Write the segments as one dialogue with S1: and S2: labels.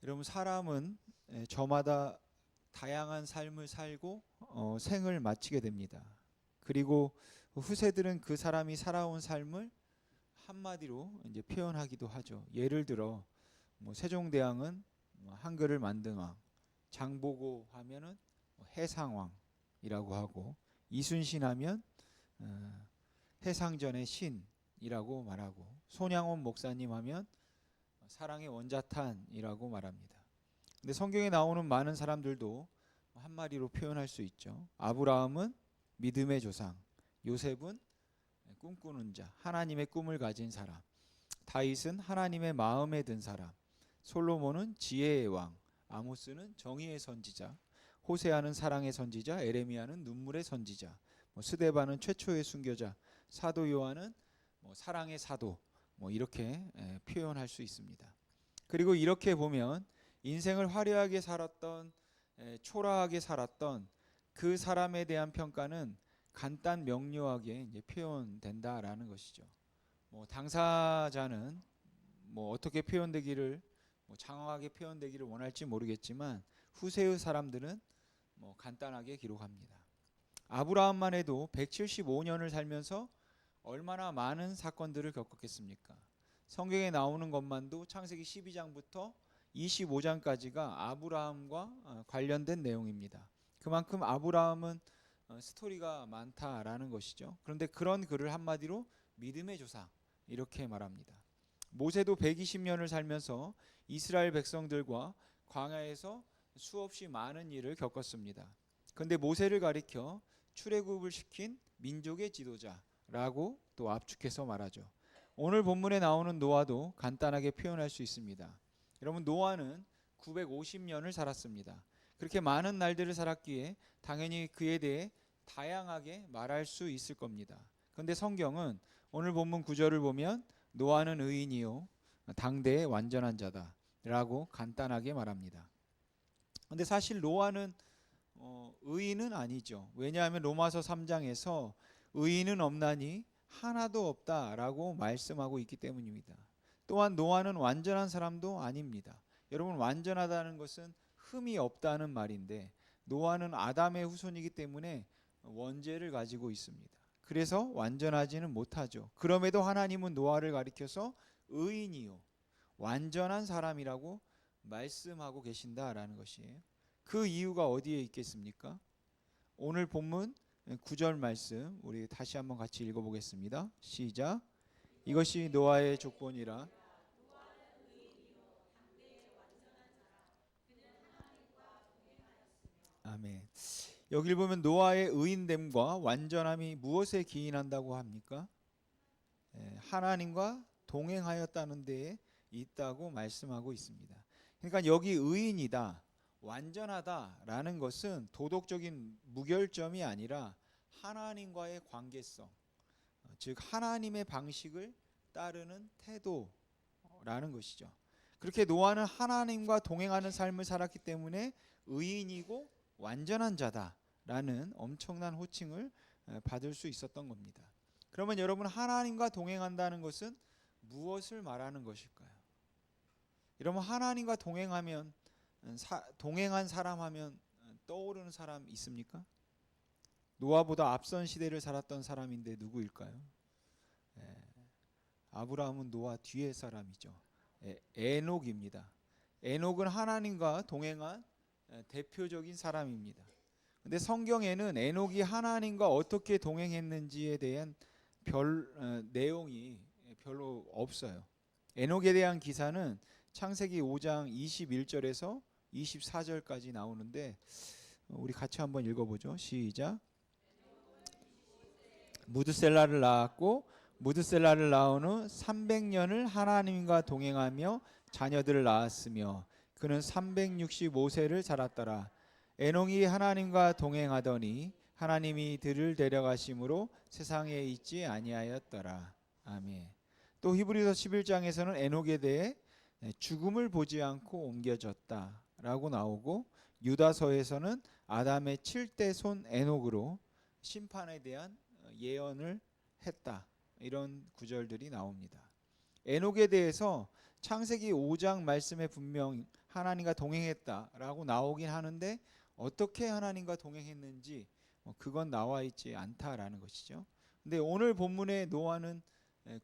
S1: 여러분, 사람은 저마다 다양한 삶을 살고 생을 마치게 됩니다. 그리고 후세들은 그 사람이 살아온 삶을 한마디로 이제 표현하기도 하죠. 예를 들어 뭐 세종대왕은 한글을 만든 왕, 장보고 하면은 해상왕이라고 하고, 이순신 하면 해상전의 신이라고 말하고, 손양원 목사님 하면 사랑의 원자탄이라고 말합니다. 근데 성경에 나오는 많은 사람들도 한마디로 표현할 수 있죠. 아브라함은 믿음의 조상, 요셉은 꿈꾸는 자, 하나님의 꿈을 가진 사람, 다윗은 하나님의 마음에 든 사람, 솔로몬은 지혜의 왕, 아모스는 정의의 선지자, 호세아는 사랑의 선지자, 에레미야는 눈물의 선지자, 스데반은 최초의 순교자, 사도 요한은 사랑의 사도, 이렇게 표현할 수 있습니다. 그리고 이렇게 보면 인생을 화려하게 살았던, 초라하게 살았던 그 사람에 대한 평가는 간단 명료하게 이제 표현된다라는 것이죠. 당사자는 어떻게 표현되기를, 장황하게 표현되기를 원할지 모르겠지만 후세의 사람들은 간단하게 기록합니다. 아브라함만 해도 175년을 살면서 얼마나 많은 사건들을 겪었겠습니까? 성경에 나오는 것만도 창세기 12장부터 25장까지가 아브라함과 관련된 내용입니다. 그만큼 아브라함은 스토리가 많다라는 것이죠. 그런데 그런 그를 한마디로 믿음의 조상, 이렇게 말합니다. 모세도 120년을 살면서 이스라엘 백성들과 광야에서 수없이 많은 일을 겪었습니다. 그런데 모세를 가리켜 출애굽을 시킨 민족의 지도자라고 또 압축해서 말하죠. 오늘 본문에 나오는 노아도 간단하게 표현할 수 있습니다. 여러분, 노아는 950년을 살았습니다. 그렇게 많은 날들을 살았기에 당연히 그에 대해 다양하게 말할 수 있을 겁니다. 그런데 성경은 오늘 본문 9절을 보면 노아는 의인이요 당대의 완전한 자다 라고 간단하게 말합니다. 그런데 사실 노아는 의인은 아니죠. 왜냐하면 로마서 3장에서 의인은 없나니 하나도 없다라고 말씀하고 있기 때문입니다. 또한 노아는 완전한 사람도 아닙니다. 여러분, 완전하다는 것은 흠이 없다는 말인데, 노아는 아담의 후손이기 때문에 원죄를 가지고 있습니다. 그래서 완전하지는 못하죠. 그럼에도 하나님은 노아를 가리켜서 의인이요 완전한 사람이라고 말씀하고 계신다라는 것이에요. 그 이유가 어디에 있겠습니까? 오늘 본문 9절 말씀 우리 다시 한번 같이 읽어보겠습니다. 시작. 이것이 노아의 족본이라. 아멘. 여기를 보면 노아의 의인됨과 완전함이 무엇에 기인한다고 합니까? 하나님과 동행하였다는 데에 있다고 말씀하고 있습니다. 그러니까 여기 의인이다, 완전하다라는 것은 도덕적인 무결점이 아니라 하나님과의 관계성, 즉 하나님의 방식을 따르는 태도라는 것이죠. 그렇게 노아는 하나님과 동행하는 삶을 살았기 때문에 의인이고 완전한 자다라는 엄청난 호칭을 받을 수 있었던 겁니다. 그러면 여러분, 하나님과 동행한다는 것은 무엇을 말하는 것일까요? 여러분, 하나님과 동행하면 동행한 사람 하면 떠오르는 사람 있습니까? 노아보다 앞선 시대를 살았던 사람인데 누구일까요? 아브라함은 노아 뒤의 사람이죠. 에녹입니다. 에녹은 하나님과 동행한 대표적인 사람입니다. 근데 성경에는 에녹이 하나님과 어떻게 동행했는지에 대한 내용이 별로 없어요. 에녹에 대한 기사는 창세기 5장 21절에서 24절까지 나오는데 우리 같이 한번 읽어보죠. 시작. 무드셀라를 낳았고 무드셀라를 낳은 후 300년을 하나님과 동행하며 자녀들을 낳았으며 그는 365세를 살았더라. 에녹이 하나님과 동행하더니 하나님이 그를 데려가심으로 세상에 있지 아니하였더라. 아멘. 또 히브리서 11장에서는 에녹에 대해 죽음을 보지 않고 옮겨졌다 라고 나오고, 유다서에서는 아담의 7대 손 에녹으로 심판에 대한 예언을 했다, 이런 구절들이 나옵니다. 에녹에 대해서 창세기 5장 말씀에 분명 하나님과 동행했다라고 나오긴 하는데 어떻게 하나님과 동행했는지 그건 나와 있지 않다라는 것이죠. 근데 오늘 본문의 노아는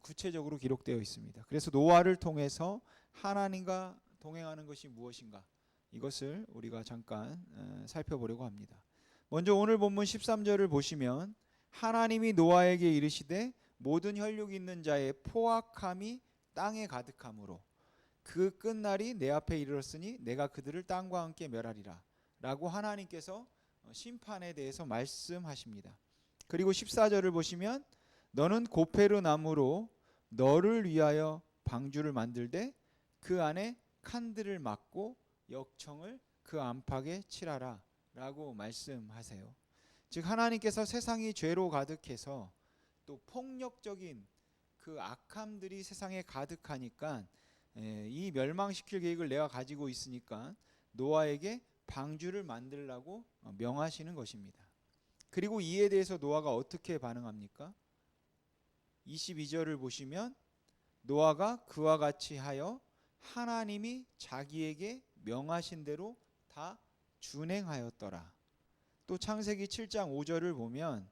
S1: 구체적으로 기록되어 있습니다. 그래서 노아를 통해서 하나님과 동행하는 것이 무엇인가, 이것을 우리가 잠깐 살펴보려고 합니다. 먼저 오늘 본문 13절을 보시면 하나님이 노아에게 이르시되 모든 혈육 있는 자의 포악함이 땅에 가득함으로 그 끝날이 내 앞에 이르렀으니 내가 그들을 땅과 함께 멸하리라 라고 하나님께서 심판에 대해서 말씀하십니다. 그리고 14절을 보시면 너는 고페르 나무로 너를 위하여 방주를 만들되 그 안에 칸들을 막고 역청을 그 안팎에 칠하라 라고 말씀하세요. 즉 하나님께서 세상이 죄로 가득해서 또 폭력적인 그 악함들이 세상에 가득하니까 이 멸망시킬 계획을 내가 가지고 있으니까 노아에게 방주를 만들라고 명하시는 것입니다. 그리고 이에 대해서 노아가 어떻게 반응합니까? 22절을 보시면 노아가 그와 같이 하여 하나님이 자기에게 명하신 대로 다 준행하였더라. 또 창세기 7장 5절을 보면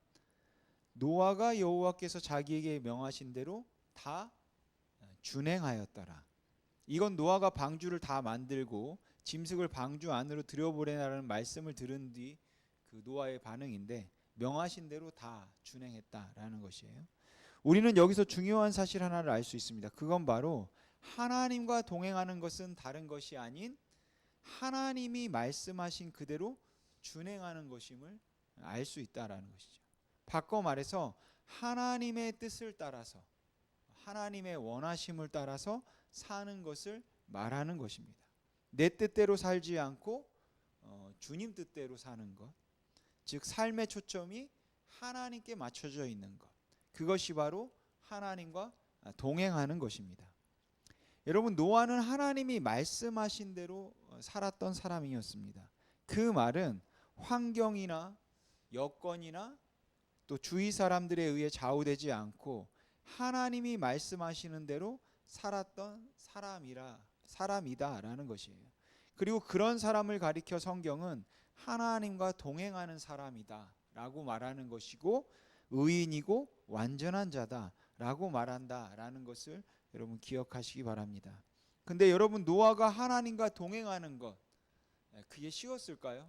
S1: 노아가 여호와께서 자기에게 명하신 대로 다 준행하였더라. 이건 노아가 방주를 다 만들고 짐승을 방주 안으로 들여보내라는 말씀을 들은 뒤 그 노아의 반응인데 명하신 대로 다 준행했다라는 것이에요. 우리는 여기서 중요한 사실 하나를 알 수 있습니다. 그건 바로 하나님과 동행하는 것은 다른 것이 아닌 하나님이 말씀하신 그대로 준행하는 것임을 알 수 있다라는 것이죠. 바꿔 말해서 하나님의 뜻을 따라서 하나님의 원하심을 따라서 사는 것을 말하는 것입니다. 내 뜻대로 살지 않고 주님 뜻대로 사는 것, 즉 삶의 초점이 하나님께 맞춰져 있는 것, 그것이 바로 하나님과 동행하는 것입니다. 여러분, 노아는 하나님이 말씀하신 대로 살았던 사람이었습니다. 그 말은 환경이나 여건이나 또 주위 사람들에 의해 좌우되지 않고 하나님이 말씀하시는 대로 살았던 사람이다라는 것이에요. 그리고 그런 사람을 가리켜 성경은 하나님과 동행하는 사람이다라고 말하는 것이고 의인이고 완전한 자다라고 말한다라는 것을 여러분 기억하시기 바랍니다. 근데 여러분, 노아가 하나님과 동행하는 것, 그게 쉬웠을까요?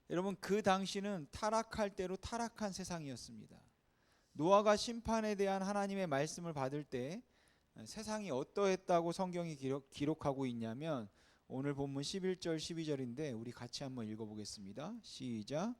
S1: 여러분, 그 당시는 타락할 대로 타락한 세상이었습니다. 노아가 심판에 대한 하나님의 말씀을 받을 때 세상이 어떠했다고 성경이 기록하고 있냐면 오늘 본문 11절 12절인데 우리 같이 한번 읽어보겠습니다. 시작.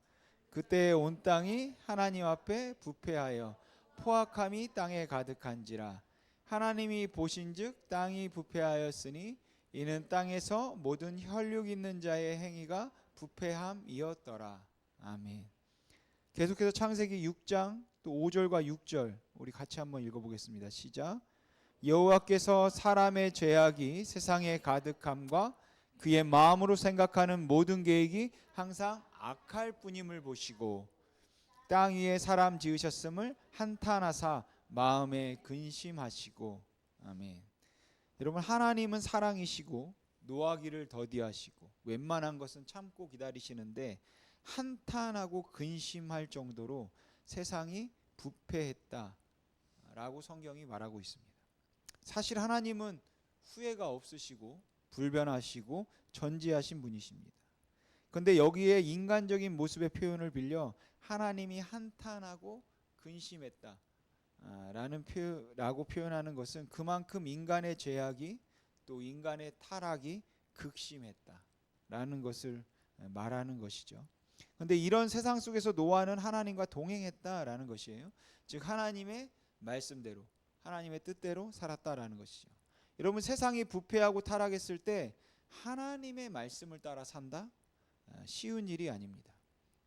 S1: 그때 온 땅이 하나님 앞에 부패하여 포악함이 땅에 가득한지라 하나님이 보신즉 땅이 부패하였으니 이는 땅에서 모든 혈육 있는 자의 행위가 부패함이었더라. 아멘. 계속해서 창세기 6장 또 5절과 6절 우리 같이 한번 읽어보겠습니다. 시작. 여호와께서 사람의 죄악이 세상에 가득함과 그의 마음으로 생각하는 모든 계획이 항상 악할 뿐임을 보시고 땅 위에 사람 지으셨음을 한탄하사 마음에 근심하시고. 아멘. 여러분, 하나님은 사랑이시고 노하기를 더디하시고 웬만한 것은 참고 기다리시는데 한탄하고 근심할 정도로 세상이 부패했다라고 성경이 말하고 있습니다. 사실 하나님은 후회가 없으시고 불변하시고 전지하신 분이십니다. 그런데 여기에 인간적인 모습의 표현을 빌려 하나님이 한탄하고 근심했다 라고 표현하는 것은 그만큼 인간의 죄악이 또 인간의 타락이 극심했다라는 것을 말하는 것이죠. 그런데 이런 세상 속에서 노아는 하나님과 동행했다라는 것이에요. 즉 하나님의 말씀대로 하나님의 뜻대로 살았다라는 것이죠. 여러분, 세상이 부패하고 타락했을 때 하나님의 말씀을 따라 산다? 쉬운 일이 아닙니다.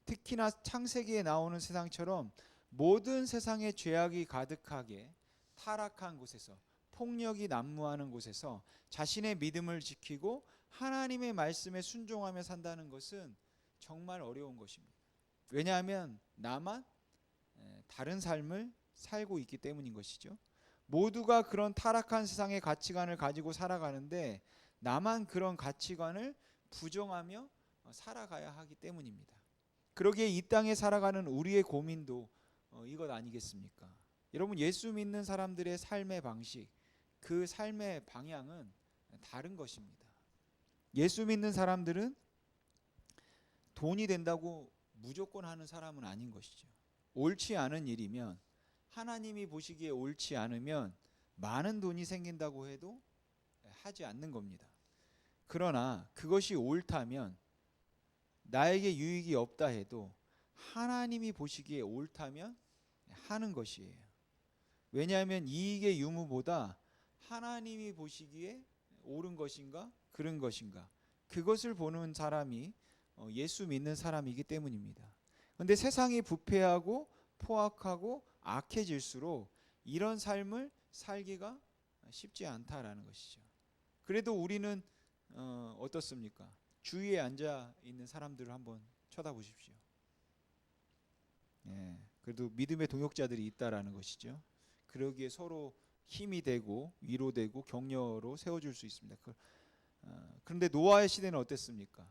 S1: 특히나 창세기에 나오는 세상처럼 모든 세상의 죄악이 가득하게 타락한 곳에서 폭력이 난무하는 곳에서 자신의 믿음을 지키고 하나님의 말씀에 순종하며 산다는 것은 정말 어려운 것입니다. 왜냐하면 나만 다른 삶을 살고 있기 때문인 것이죠. 모두가 그런 타락한 세상의 가치관을 가지고 살아가는데 나만 그런 가치관을 부정하며 살아가야 하기 때문입니다. 그러기에 이 땅에 살아가는 우리의 고민도 이것 아니겠습니까? 여러분, 예수 믿는 사람들의 삶의 방식, 그 삶의 방향은 다른 것입니다. 예수 믿는 사람들은 돈이 된다고 무조건 하는 사람은 아닌 것이죠. 옳지 않은 일이면, 하나님이 보시기에 옳지 않으면 많은 돈이 생긴다고 해도 하지 않는 겁니다. 그러나 그것이 옳다면, 나에게 유익이 없다 해도 하나님이 보시기에 옳다면 하는 것이에요. 왜냐하면 이익의 유무보다 하나님이 보시기에 옳은 것인가 그른 것인가, 그것을 보는 사람이 예수 믿는 사람이기 때문입니다. 그런데 세상이 부패하고 포악하고 악해질수록 이런 삶을 살기가 쉽지 않다라는 것이죠. 그래도 우리는 어떻습니까? 주위에 앉아 있는 사람들을 한번 쳐다보십시오. 예, 그래도 믿음의 동역자들이 있다라는 것이죠. 그러기에 서로 힘이 되고 위로되고 격려로 세워줄 수 있습니다. 그런데 노아의 시대는 어땠습니까?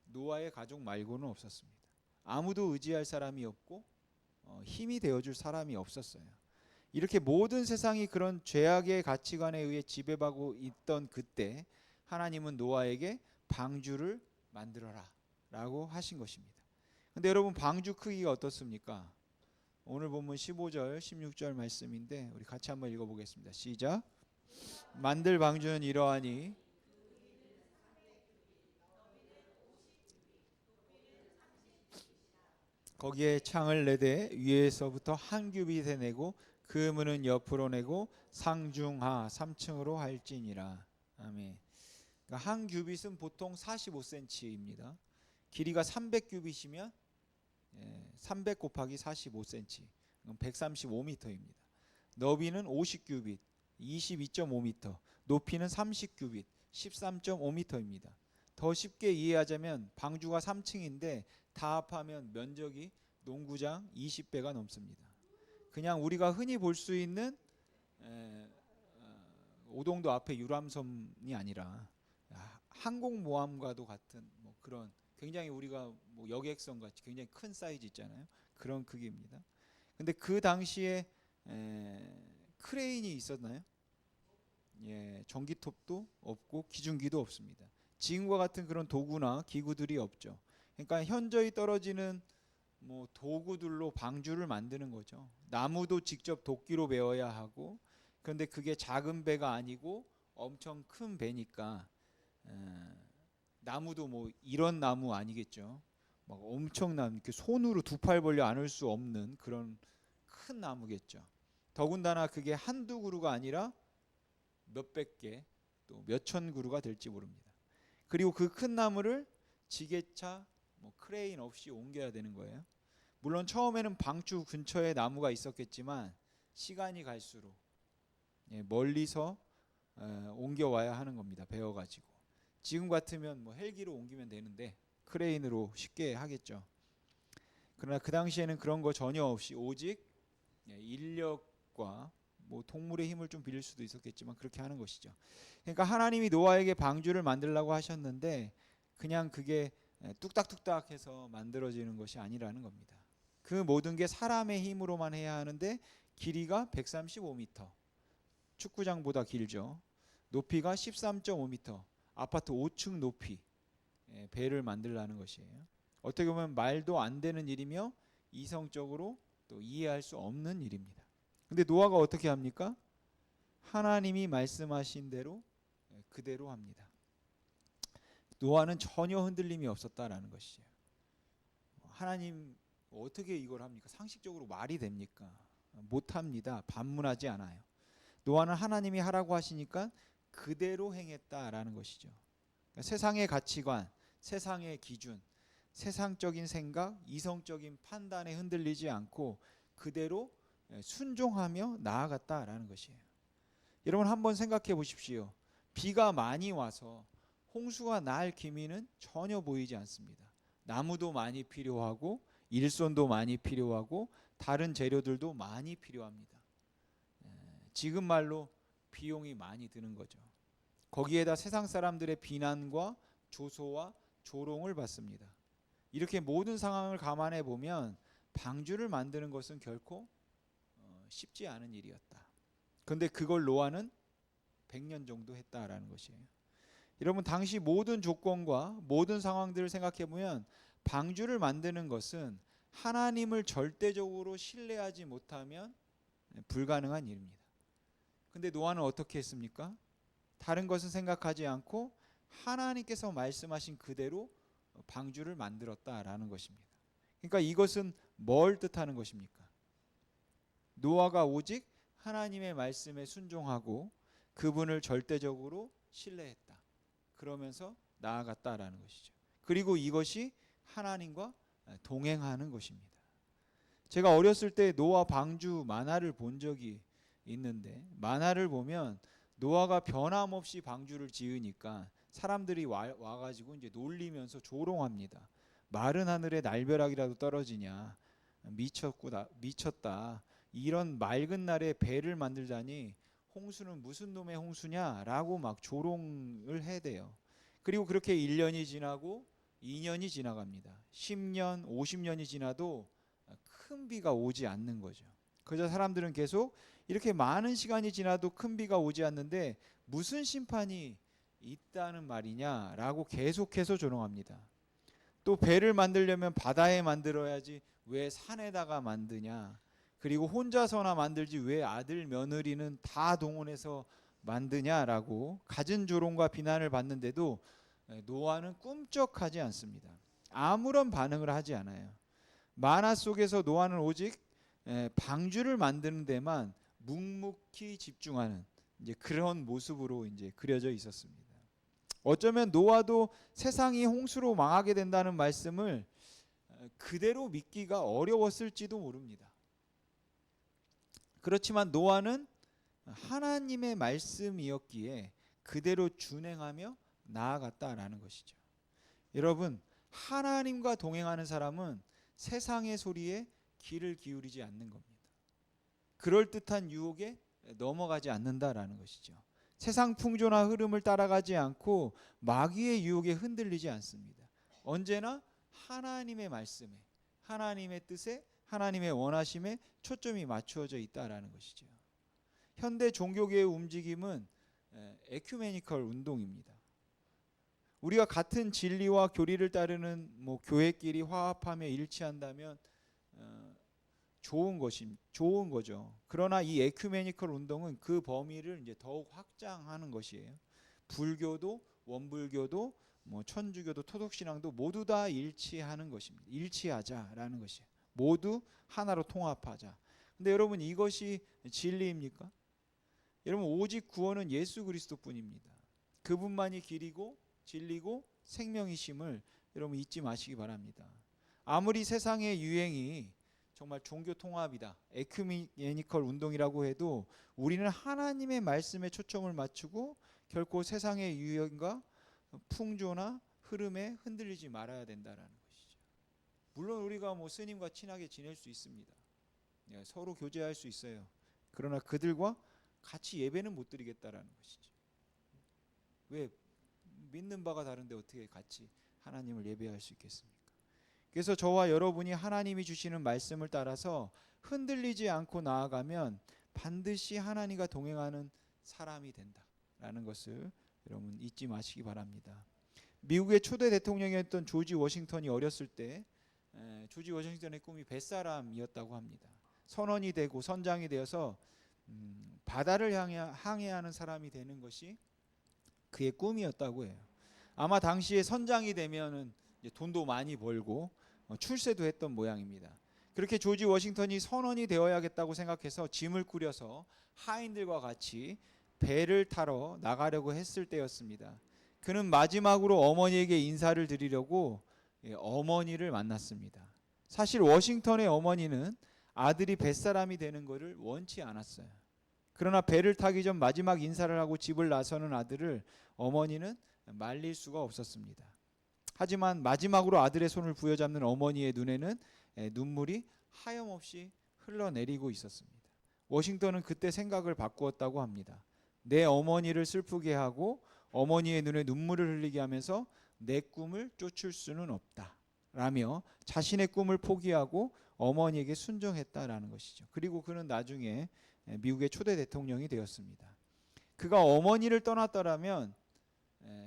S1: 노아의 가족 말고는 없었습니다. 아무도 의지할 사람이 없고 힘이 되어줄 사람이 없었어요. 이렇게 모든 세상이 그런 죄악의 가치관에 의해 지배받고 있던 그때 하나님은 노아에게 방주를 만들어라 라고 하신 것입니다. 근데 여러분, 방주 크기가 어떻습니까? 오늘 본문 15절 16절 말씀인데 우리 같이 한번 읽어보겠습니다. 시작. 만들 방주는 이러하니 거기에 창을 내되 위에서부터 한 규빗에 내고 그 문은 옆으로 내고 상중하 3층으로 할지니라. 아멘. 그러니까 한 규빗은 보통 45cm입니다. 길이가 300규빗이면 300 곱하기 45cm, 135m입니다. 너비는 50규빗, 22.5m, 높이는 30규빗, 13.5m입니다. 더 쉽게 이해하자면 방주가 3층인데 다 합하면 면적이 농구장 20배가 넘습니다. 그냥 우리가 흔히 볼 수 있는 오동도 앞에 유람선이 아니라 항공모함과도 같은 그런 굉장히 우리가 여객선 같이 굉장히 큰 사이즈 있잖아요. 그런 크기입니다. 근데 그 당시에 크레인이 있었나요? 예, 전기톱도 없고 기중기도 없습니다. 지금과 같은 그런 도구나 기구들이 없죠. 그러니까 현저히 떨어지는 도구들로 방주를 만드는 거죠. 나무도 직접 도끼로 베어야 하고, 그런데 그게 작은 배가 아니고 엄청 큰 배니까 나무도 이런 나무 아니겠죠. 막 엄청난 이렇게 손으로 두 팔 벌려 안을 수 없는 그런 큰 나무겠죠. 더군다나 그게 한두 그루가 아니라 몇백 개, 또 몇천 그루가 될지 모릅니다. 그리고 그 큰 나무를 지게차, 크레인 없이 옮겨야 되는 거예요. 물론 처음에는 방주 근처에 나무가 있었겠지만 시간이 갈수록 멀리서 옮겨와야 하는 겁니다. 베어가지고. 지금 같으면 헬기로 옮기면 되는데 크레인으로 쉽게 하겠죠. 그러나 그 당시에는 그런 거 전혀 없이 오직 인력과 동물의 힘을 좀 빌릴 수도 있었겠지만 그렇게 하는 것이죠. 그러니까 하나님이 노아에게 방주를 만들라고 하셨는데 그냥 그게 뚝딱뚝딱 해서 만들어지는 것이 아니라는 겁니다. 그 모든 게 사람의 힘으로만 해야 하는데 길이가 135m, 축구장보다 길죠. 높이가 13.5m, 아파트 5층 높이 배를 만들라는 것이에요. 어떻게 보면 말도 안 되는 일이며 이성적으로 또 이해할 수 없는 일입니다. 근데 노아가 어떻게 합니까? 하나님이 말씀하신 대로 그대로 합니다. 노아는 전혀 흔들림이 없었다라는 것이에요. 하나님 어떻게 이걸 합니까? 상식적으로 말이 됩니까? 못합니다. 반문하지 않아요. 노아는 하나님이 하라고 하시니까 그대로 행했다라는 것이죠. 그러니까 세상의 가치관, 세상의 기준, 세상적인 생각, 이성적인 판단에 흔들리지 않고 그대로 순종하며 나아갔다라는 것이에요. 여러분 한번 생각해 보십시오. 비가 많이 와서 홍수가 날 기미는 전혀 보이지 않습니다. 나무도 많이 필요하고 일손도 많이 필요하고 다른 재료들도 많이 필요합니다. 지금 말로 비용이 많이 드는 거죠. 거기에다 세상 사람들의 비난과 조소와 조롱을 받습니다. 이렇게 모든 상황을 감안해 보면 방주를 만드는 것은 결코 쉽지 않은 일이었다. 그런데 그걸 노아는 100년 정도 했다라는 것이에요. 여러분, 당시 모든 조건과 모든 상황들을 생각해 보면 방주를 만드는 것은 하나님을 절대적으로 신뢰하지 못하면 불가능한 일입니다. 근데 노아는 어떻게 했습니까? 다른 것은 생각하지 않고 하나님께서 말씀하신 그대로 방주를 만들었다라는 것입니다. 그러니까 이것은 뭘 뜻하는 것입니까? 노아가 오직 하나님의 말씀에 순종하고 그분을 절대적으로 신뢰했다. 그러면서 나아갔다라는 것이죠. 그리고 이것이 하나님과 동행하는 것입니다. 제가 어렸을 때 노아 방주 만화를 본 적이 있는데, 만화를 보면 노아가 변함없이 방주를 지으니까 사람들이 와가지고 이제 놀리면서 조롱합니다. 마른 하늘에 날벼락이라도 떨어지냐, 미쳤다. 이런 맑은 날에 배를 만들다니 홍수는 무슨 놈의 홍수냐라고 막 조롱을 해대요. 그리고 그렇게 1년이 지나고 2년이 지나갑니다. 10년, 50년이 지나도 큰 비가 오지 않는 거죠. 그저 사람들은 계속 이렇게 많은 시간이 지나도 큰 비가 오지 않는데 무슨 심판이 있다는 말이냐라고 계속해서 조롱합니다. 또 배를 만들려면 바다에 만들어야지 왜 산에다가 만드냐. 그리고 혼자서나 만들지 왜 아들 며느리는 다 동원해서 만드냐라고 갖은 조롱과 비난을 받는데도 노아는 꿈쩍하지 않습니다. 아무런 반응을 하지 않아요. 만화 속에서 노아는 오직 방주를 만드는 데만 묵묵히 집중하는 이제 그런 모습으로 이제 그려져 있었습니다. 어쩌면 노아도 세상이 홍수로 망하게 된다는 말씀을 그대로 믿기가 어려웠을지도 모릅니다. 그렇지만 노아는 하나님의 말씀이었기에 그대로 준행하며 나아갔다라는 것이죠. 여러분, 하나님과 동행하는 사람은 세상의 소리에 귀를 기울이지 않는 겁니다. 그럴듯한 유혹에 넘어가지 않는다라는 것이죠. 세상 풍조나 흐름을 따라가지 않고 마귀의 유혹에 흔들리지 않습니다. 언제나 하나님의 말씀에, 하나님의 뜻에, 하나님의 원하심에 초점이 맞추어져 있다라는 것이죠. 현대 종교계의 움직임은 에큐메니컬 운동입니다. 우리가 같은 진리와 교리를 따르는 교회끼리 화합하며 일치한다면 좋은 거죠. 그러나 이 에큐메니컬 운동은 그 범위를 이제 더욱 확장하는 것이에요. 불교도 원불교도 천주교도 토독신앙도 모두 다 일치하는 것입니다. 일치하자라는 것이에요. 모두 하나로 통합하자. 근데 여러분, 이것이 진리입니까? 여러분, 오직 구원은 예수 그리스도뿐입니다. 그분만이 길이고 진리고 생명이심을 여러분 잊지 마시기 바랍니다. 아무리 세상의 유행이 정말 종교 통합이다, 에큐메니컬 운동이라고 해도 우리는 하나님의 말씀에 초점을 맞추고 결코 세상의 유행과 풍조나 흐름에 흔들리지 말아야 된다라는 것이죠. 물론 우리가 스님과 친하게 지낼 수 있습니다. 서로 교제할 수 있어요. 그러나 그들과 같이 예배는 못 드리겠다라는 것이죠. 왜? 믿는 바가 다른데 어떻게 같이 하나님을 예배할 수 있겠습니까? 그래서 저와 여러분이 하나님이 주시는 말씀을 따라서 흔들리지 않고 나아가면 반드시 하나님과 동행하는 사람이 된다라는 것을 여러분 잊지 마시기 바랍니다. 미국의 초대 대통령이었던 조지 워싱턴이 어렸을 때 조지 워싱턴의 꿈이 뱃사람이었다고 합니다. 선원이 되고 선장이 되어서 바다를 항해하는 사람이 되는 것이 그의 꿈이었다고 해요. 아마 당시에 선장이 되면은 돈도 많이 벌고 출세도 했던 모양입니다. 그렇게 조지 워싱턴이 선원이 되어야겠다고 생각해서 짐을 꾸려서 하인들과 같이 배를 타러 나가려고 했을 때였습니다. 그는 마지막으로 어머니에게 인사를 드리려고 어머니를 만났습니다. 사실 워싱턴의 어머니는 아들이 뱃사람이 되는 것을 원치 않았어요. 그러나 배를 타기 전 마지막 인사를 하고 집을 나서는 아들을 어머니는 말릴 수가 없었습니다. 하지만 마지막으로 아들의 손을 부여잡는 어머니의 눈에는 눈물이 하염없이 흘러내리고 있었습니다. 워싱턴은 그때 생각을 바꾸었다고 합니다. 내 어머니를 슬프게 하고 어머니의 눈에 눈물을 흘리게 하면서 내 꿈을 쫓을 수는 없다 라며 자신의 꿈을 포기하고 어머니에게 순종했다라는 것이죠. 그리고 그는 나중에 미국의 초대 대통령이 되었습니다. 그가 어머니를 떠났더라면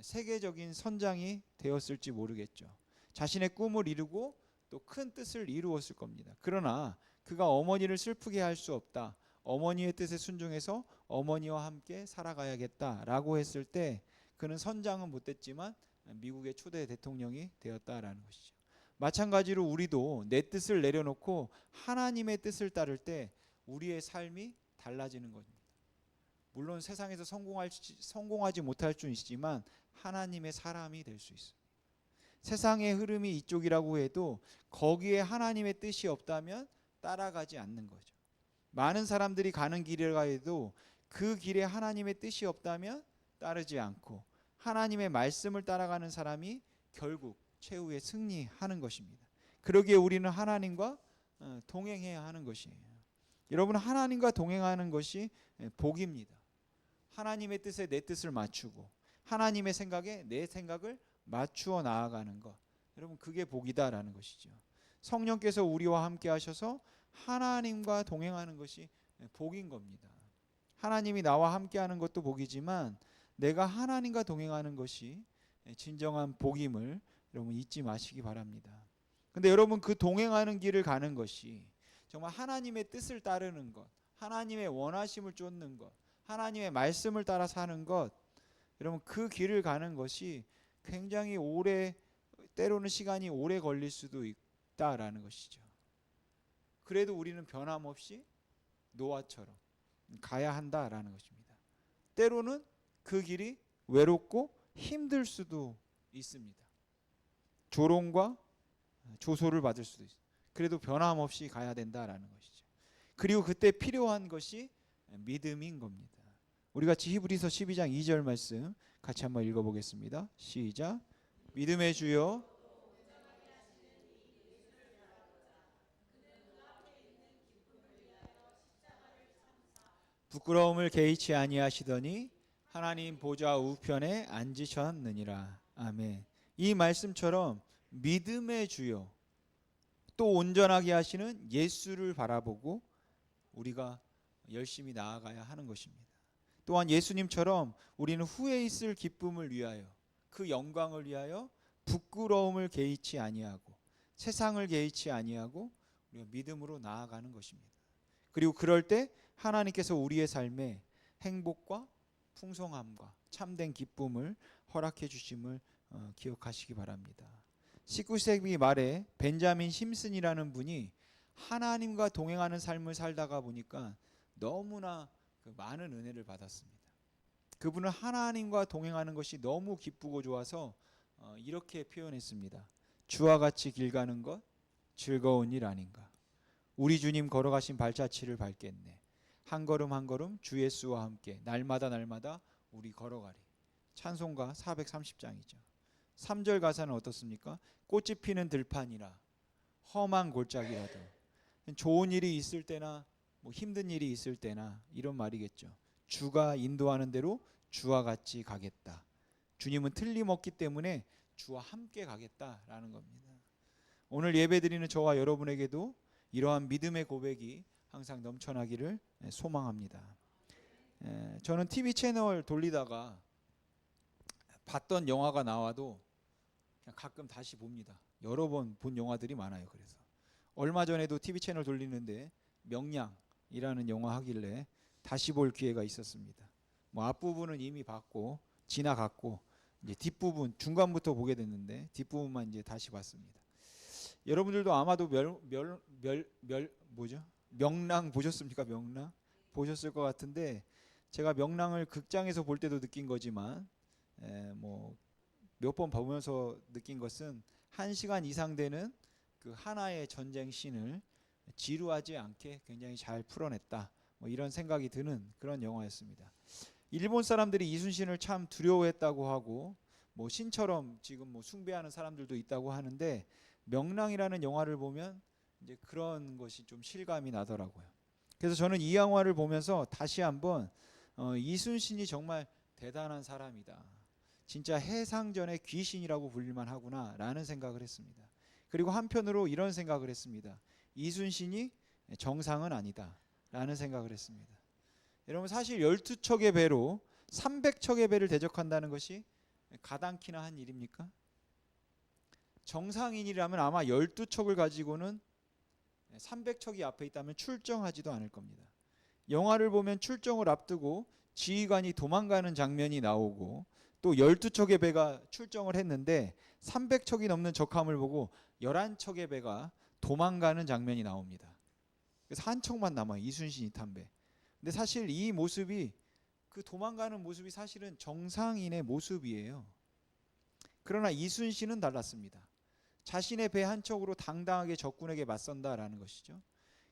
S1: 세계적인 선장이 되었을지 모르겠죠. 자신의 꿈을 이루고 또 큰 뜻을 이루었을 겁니다. 그러나 그가 어머니를 슬프게 할 수 없다. 어머니의 뜻에 순종해서 어머니와 함께 살아가야겠다라고 했을 때 그는 선장은 못 됐지만 미국의 초대 대통령이 되었다라는 것이죠. 마찬가지로 우리도 내 뜻을 내려놓고 하나님의 뜻을 따를 때 우리의 삶이 달라지는 겁니다. 물론 세상에서 성공하지 못할 수 있지만 하나님의 사람이 될 수 있어요. 세상의 흐름이 이쪽이라고 해도 거기에 하나님의 뜻이 없다면 따라가지 않는 거죠. 많은 사람들이 가는 길이라 해도 그 길에 하나님의 뜻이 없다면 따르지 않고 하나님의 말씀을 따라가는 사람이 결국 최후에 승리하는 것입니다. 그러기에 우리는 하나님과 동행해야 하는 것이에요. 여러분, 하나님과 동행하는 것이 복입니다. 하나님의 뜻에 내 뜻을 맞추고 하나님의 생각에 내 생각을 맞추어 나아가는 것, 여러분 그게 복이다라는 것이죠. 성령께서 우리와 함께 하셔서 하나님과 동행하는 것이 복인 겁니다. 하나님이 나와 함께하는 것도 복이지만 내가 하나님과 동행하는 것이 진정한 복임을 여러분 잊지 마시기 바랍니다. 근데 여러분, 그 동행하는 길을 가는 것이 정말 하나님의 뜻을 따르는 것, 하나님의 원하심을 쫓는 것, 하나님의 말씀을 따라 사는 것, 여러분 그 길을 가는 것이 굉장히 오래, 때로는 시간이 오래 걸릴 수도 있다라는 것이죠. 그래도 우리는 변함없이 노아처럼 가야 한다라는 것입니다. 때로는 그 길이 외롭고 힘들 수도 있습니다. 조롱과 조소를 받을 수도 있습니다. 그래도 변함없이 가야 된다라는 것이죠. 그리고 그때 필요한 것이 믿음인 겁니다. 우리 같이 히브리서 12장 2절 말씀 같이 한번 읽어보겠습니다. 시작. 믿음의 주여 부끄러움을 개의치 아니하시더니 하나님 보좌 우편에 앉으셨느니라. 아멘. 이 말씀처럼 믿음의 주여, 또 온전하게 하시는 예수를 바라보고 우리가 열심히 나아가야 하는 것입니다. 또한 예수님처럼 우리는 후에 있을 기쁨을 위하여, 그 영광을 위하여 부끄러움을 개의치 아니하고 세상을 개의치 아니하고 우리가 믿음으로 나아가는 것입니다. 그리고 그럴 때 하나님께서 우리의 삶에 행복과 풍성함과 참된 기쁨을 허락해 주심을 기억하시기 바랍니다. 19세기 말에 벤자민 심슨이라는 분이 하나님과 동행하는 삶을 살다가 보니까 너무나 많은 은혜를 받았습니다. 그분은 하나님과 동행하는 것이 너무 기쁘고 좋아서 이렇게 표현했습니다. 주와 같이 길 가는 것 즐거운 일 아닌가. 우리 주님 걸어가신 발자취를 밟겠네. 한 걸음 한 걸음 주 예수와 함께 날마다 날마다 우리 걸어가리. 찬송가 430장이죠. 3절 가사는 어떻습니까? 꽃이 피는 들판이라 험한 골짜기라도, 좋은 일이 있을 때나 힘든 일이 있을 때나 이런 말이겠죠. 주가 인도하는 대로 주와 같이 가겠다. 주님은 틀림없기 때문에 주와 함께 가겠다라는 겁니다. 오늘 예배드리는 저와 여러분에게도 이러한 믿음의 고백이 항상 넘쳐나기를 소망합니다. 저는 TV 채널 돌리다가 봤던 영화가 나와도 그냥 가끔 다시 봅니다. 여러 번 본 영화들이 많아요. 그래서 얼마 전에도 TV 채널 돌리는데 명량이라는 영화 하길래 다시 볼 기회가 있었습니다. 앞부분은 이미 봤고 지나갔고 이제 뒷부분 중간부터 보게 됐는데 뒷부분만 이제 다시 봤습니다. 여러분들도 아마도 명랑 보셨습니까? 명랑 보셨을 것 같은데, 제가 명랑을 극장에서 볼 때도 느낀 거지만 몇 번 보면서 느낀 것은 1시간 이상 되는 그 하나의 전쟁 씬을 지루하지 않게 굉장히 잘 풀어냈다, 이런 생각이 드는 그런 영화였습니다. 일본 사람들이 이순신을 참 두려워했다고 하고 신처럼 지금 숭배하는 사람들도 있다고 하는데, 명랑이라는 영화를 보면 이제 그런 것이 좀 실감이 나더라고요. 그래서 저는 이 영화를 보면서 다시 한번 이순신이 정말 대단한 사람이다. 진짜 해상전의 귀신이라고 불릴만 하구나라는 생각을 했습니다. 그리고 한편으로 이런 생각을 했습니다. 이순신이 정상은 아니다라는 생각을 했습니다. 여러분 사실 12척의 배로 300척의 배를 대적한다는 것이 가당키나 한 일입니까? 정상인이라면 아마 12척을 가지고는 300척이 앞에 있다면 출정하지도 않을 겁니다. 영화를 보면 출정을 앞두고 지휘관이 도망가는 장면이 나오고 또 12척의 배가 출정을 했는데 300척이 넘는 적함을 보고 11척의 배가 도망가는 장면이 나옵니다. 그래서 한 척만 남아요. 이순신이 탄 배. 근데 사실 이 모습이 그 도망가는 모습이 사실은 정상인의 모습이에요. 그러나 이순신은 달랐습니다. 자신의 배 한 척으로 당당하게 적군에게 맞선다라는 것이죠.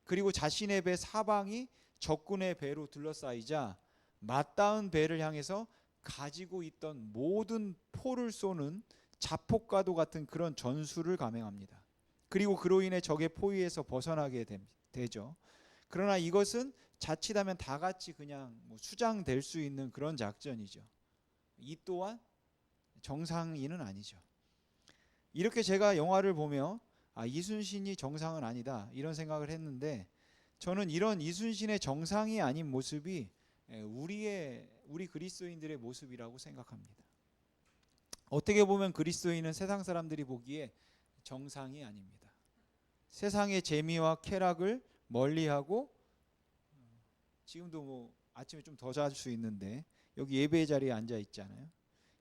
S1: 그리고 자신의 배 사방이 적군의 배로 둘러싸이자 맞닿은 배를 향해서 가지고 있던 모든 포를 쏘는 자폭과도 같은 그런 전술을 감행합니다. 그리고 그로 인해 적의 포위에서 벗어나게 되죠. 그러나 이것은 자칫하면 다 같이 그냥 수장될 수 있는 그런 작전이죠. 이 또한 정상인은 아니죠. 이렇게 제가 영화를 보며 이순신이 정상은 아니다 이런 생각을 했는데 저는 이런 이순신의 정상이 아닌 모습이 우리 그리스도인들의 모습이라고 생각합니다. 어떻게 보면 그리스도인은 세상 사람들이 보기에 정상이 아닙니다. 세상의 재미와 쾌락을 멀리하고 지금도 아침에 좀 더 잘 수 있는데 여기 예배의 자리에 앉아 있잖아요.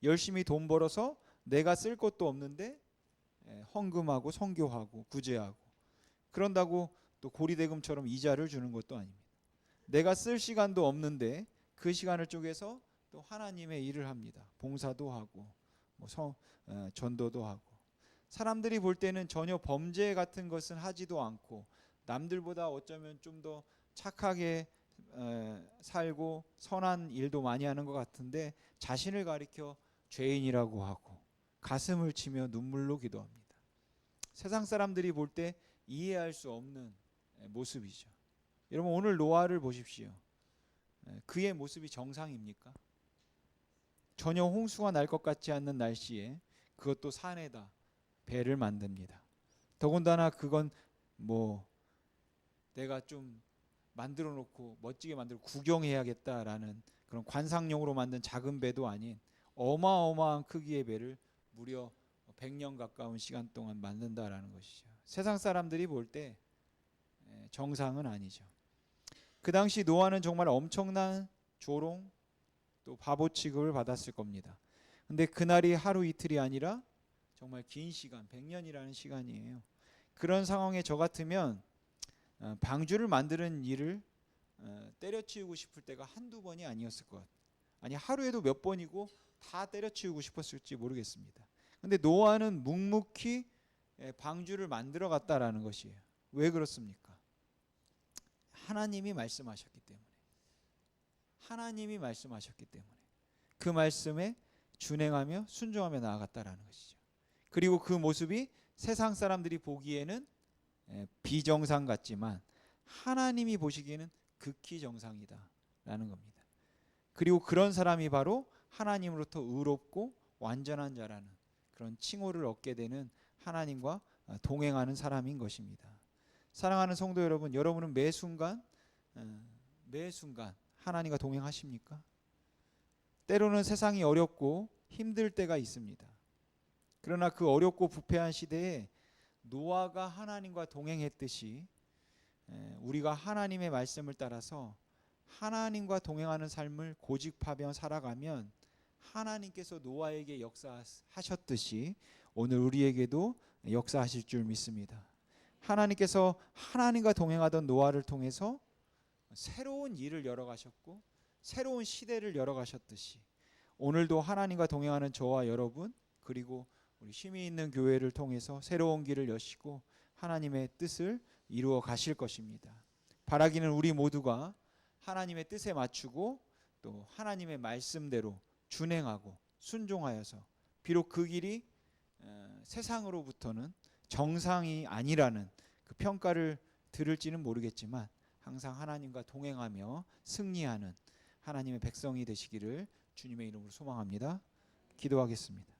S1: 열심히 돈 벌어서 내가 쓸 것도 없는데 헌금하고 선교하고 구제하고 그런다고 또 고리대금처럼 이자를 주는 것도 아닙니다. 내가 쓸 시간도 없는데 그 시간을 쪼개서 또 하나님의 일을 합니다. 봉사도 하고 전도도 하고 사람들이 볼 때는 전혀 범죄 같은 것은 하지도 않고 남들보다 어쩌면 좀 더 착하게 살고 선한 일도 많이 하는 것 같은데 자신을 가리켜 죄인이라고 하고 가슴을 치며 눈물로 기도합니다. 세상 사람들이 볼 때 이해할 수 없는 모습이죠. 여러분 오늘 노아를 보십시오. 그의 모습이 정상입니까? 전혀 홍수가 날 것 같지 않는 날씨에 그것도 산에다 배를 만듭니다. 더군다나 그건 내가 좀 만들어 놓고 멋지게 만들고 구경해야겠다라는 그런 관상용으로 만든 작은 배도 아닌 어마어마한 크기의 배를 무려 100년 가까운 시간 동안 만든다라는 것이죠. 세상 사람들이 볼 때 정상은 아니죠. 그 당시 노아는 정말 엄청난 조롱 또 바보 취급을 받았을 겁니다. 근데 그날이 하루 이틀이 아니라 정말 긴 시간, 100년이라는 시간이에요. 그런 상황에 저 같으면 방주를 만드는 일을 때려치우고 싶을 때가 한두 번이 아니었을 것 같아요. 아니 하루에도 몇 번이고 다 때려치우고 싶었을지 모르겠습니다. 근데 노아는 묵묵히 방주를 만들어 갔다라는 것이에요. 왜 그렇습니까? 하나님이 말씀하셨기 때문에. 하나님이 말씀하셨기 때문에 그 말씀에 준행하며 순종하며 나아갔다라는 것이죠. 그리고 그 모습이 세상 사람들이 보기에는 비정상 같지만 하나님이 보시기에는 극히 정상이다라는 겁니다. 그리고 그런 사람이 바로 하나님으로부터 의롭고 완전한 자라는 그런 칭호를 얻게 되는 하나님과 동행하는 사람인 것입니다. 사랑하는 성도 여러분, 여러분은 매 순간 하나님과 동행하십니까? 때로는 세상이 어렵고 힘들 때가 있습니다. 그러나 그 어렵고 부패한 시대에 노아가 하나님과 동행했듯이 우리가 하나님의 말씀을 따라서 하나님과 동행하는 삶을 고집하며 살아가면 하나님께서 노아에게 역사하셨듯이 오늘 우리에게도 역사하실 줄 믿습니다. 하나님께서 하나님과 동행하던 노아를 통해서 새로운 일을 열어가셨고 새로운 시대를 열어가셨듯이 오늘도 하나님과 동행하는 저와 여러분 그리고 우리 힘이 있는 교회를 통해서 새로운 길을 여시고 하나님의 뜻을 이루어 가실 것입니다. 바라기는 우리 모두가 하나님의 뜻에 맞추고 또 하나님의 말씀대로 준행하고 순종하여서 비록 그 길이 세상으로부터는 정상이 아니라는 그 평가를 들을지는 모르겠지만 항상 하나님과 동행하며 승리하는 하나님의 백성이 되시기를 주님의 이름으로 소망합니다. 기도하겠습니다.